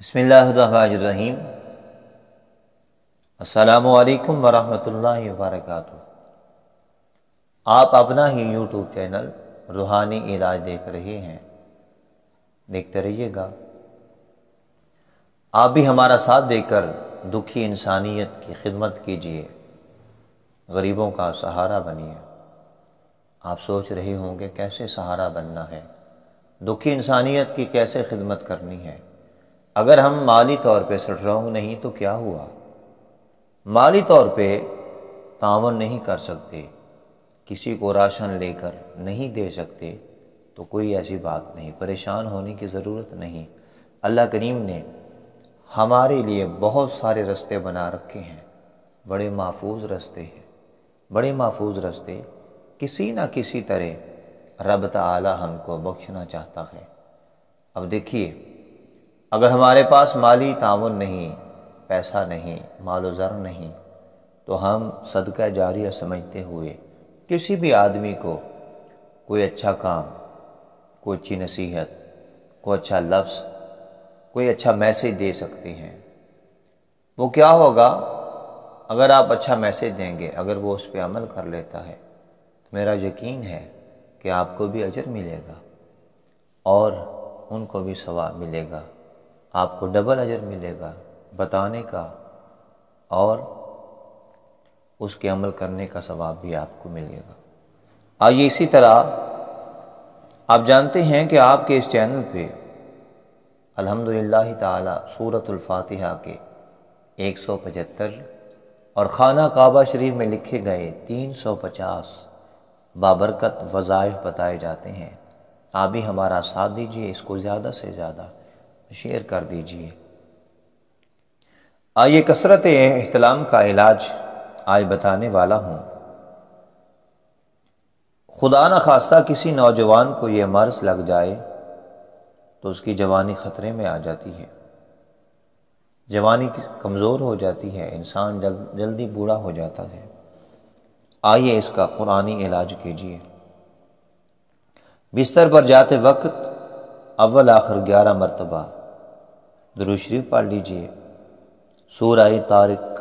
بسم اللہ الرحمن الرحیم۔ السلام علیکم ورحمۃ اللہ وبرکاتہ۔ آپ اپنا ہی یوٹیوب چینل روحانی علاج دیکھ رہے ہیں، دیکھتے رہیے گا۔ آپ بھی ہمارا ساتھ دے کر دکھی انسانیت کی خدمت کیجیے، غریبوں کا سہارا بنیے۔ آپ سوچ رہے ہوں گے کیسے سہارا بننا ہے، دکھی انسانیت کی کیسے خدمت کرنی ہے۔ اگر ہم مالی طور پہ سٹرونگ نہیں تو کیا ہوا؟ مالی طور پہ تعاون نہیں کر سکتے، کسی کو راشن لے کر نہیں دے سکتے تو کوئی ایسی بات نہیں، پریشان ہونے کی ضرورت نہیں۔ اللہ کریم نے ہمارے لیے بہت سارے رستے بنا رکھے ہیں، بڑے محفوظ رستے ہیں، بڑے محفوظ رستے۔ کسی نہ کسی طرح رب تعالی ہم کو بخشنا چاہتا ہے۔ اب دیکھیے، اگر ہمارے پاس مالی تعاون نہیں، پیسہ نہیں، مال و زر نہیں، تو ہم صدقہ جاریہ سمجھتے ہوئے کسی بھی آدمی کو کوئی اچھا کام، کوئی اچھی نصیحت، کوئی اچھا لفظ، کوئی اچھا میسج دے سکتے ہیں۔ وہ کیا ہوگا اگر آپ اچھا میسج دیں گے، اگر وہ اس پہ عمل کر لیتا ہے تو میرا یقین ہے کہ آپ کو بھی اجر ملے گا اور ان کو بھی ثواب ملے گا، آپ کو ڈبل اجر ملے گا بتانے کا، اور اس کے عمل کرنے کا ثواب بھی آپ کو ملے گا۔ آئیے اسی طرح آپ جانتے ہیں کہ آپ کے اس چینل پہ الحمدللہ تعالی سورۃ الفاتحہ کے 175 اور خانہ کعبہ شریف میں لکھے گئے 350 بابرکت وظائف بتائے جاتے ہیں۔ آپ بھی ہمارا ساتھ دیجیے، اس کو زیادہ سے زیادہ شیئر کر دیجیے۔ آئیے کثرت احتلام کا علاج آج بتانے والا ہوں۔ خدا نہ خواستہ کسی نوجوان کو یہ مرض لگ جائے تو اس کی جوانی خطرے میں آ جاتی ہے، جوانی کمزور ہو جاتی ہے، انسان جلدی بوڑھا ہو جاتا ہے۔ آئیے اس کا قرآنی علاج کیجیے۔ بستر پر جاتے وقت اول آخر 11 مرتبہ درود شریف پڑھ لیجیے۔ سورہ طارق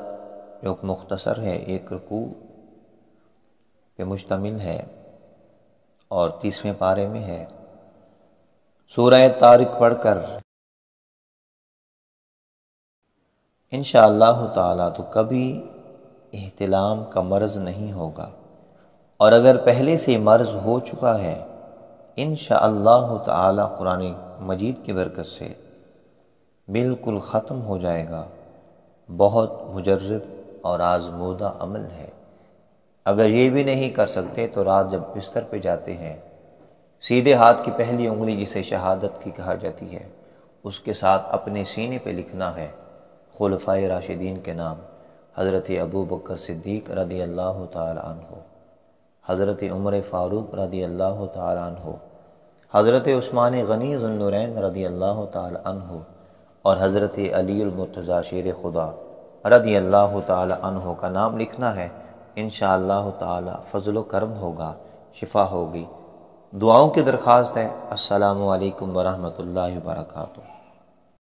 جو مختصر ہے، ایک رکوع پہ مشتمل ہے اور 30ویں پارے میں ہے۔ سورہ طارق پڑھ کر انشاءاللہ تعالی تو کبھی احتلام کا مرض نہیں ہوگا، اور اگر پہلے سے مرض ہو چکا ہے انشاءاللہ تعالی قرآن مجید کی برکت سے بالکل ختم ہو جائے گا۔ بہت مجرب اور آزمودہ عمل ہے۔ اگر یہ بھی نہیں کر سکتے تو رات جب بستر پہ جاتے ہیں، سیدھے ہاتھ کی پہلی انگلی جسے شہادت کی کہا جاتی ہے، اس کے ساتھ اپنے سینے پہ لکھنا ہے خلفائے راشدین کے نام، حضرت ابو بکر صدیق رضی اللہ تعالی عنہ، حضرت عمر فاروق رضی اللہ تعالی عنہ، حضرت عثمان غنی ذو النورین رضی اللہ تعالی عنہ، اور حضرت علی المرتضیٰ شیر خدا رضی اللہ تعالی عنہ کا نام لکھنا ہے۔ انشاءاللہ تعالی فضل و کرم ہوگا، شفا ہوگی۔ دعاؤں کی درخواست ہے۔ السلام علیکم ورحمۃ اللہ وبرکاتہ۔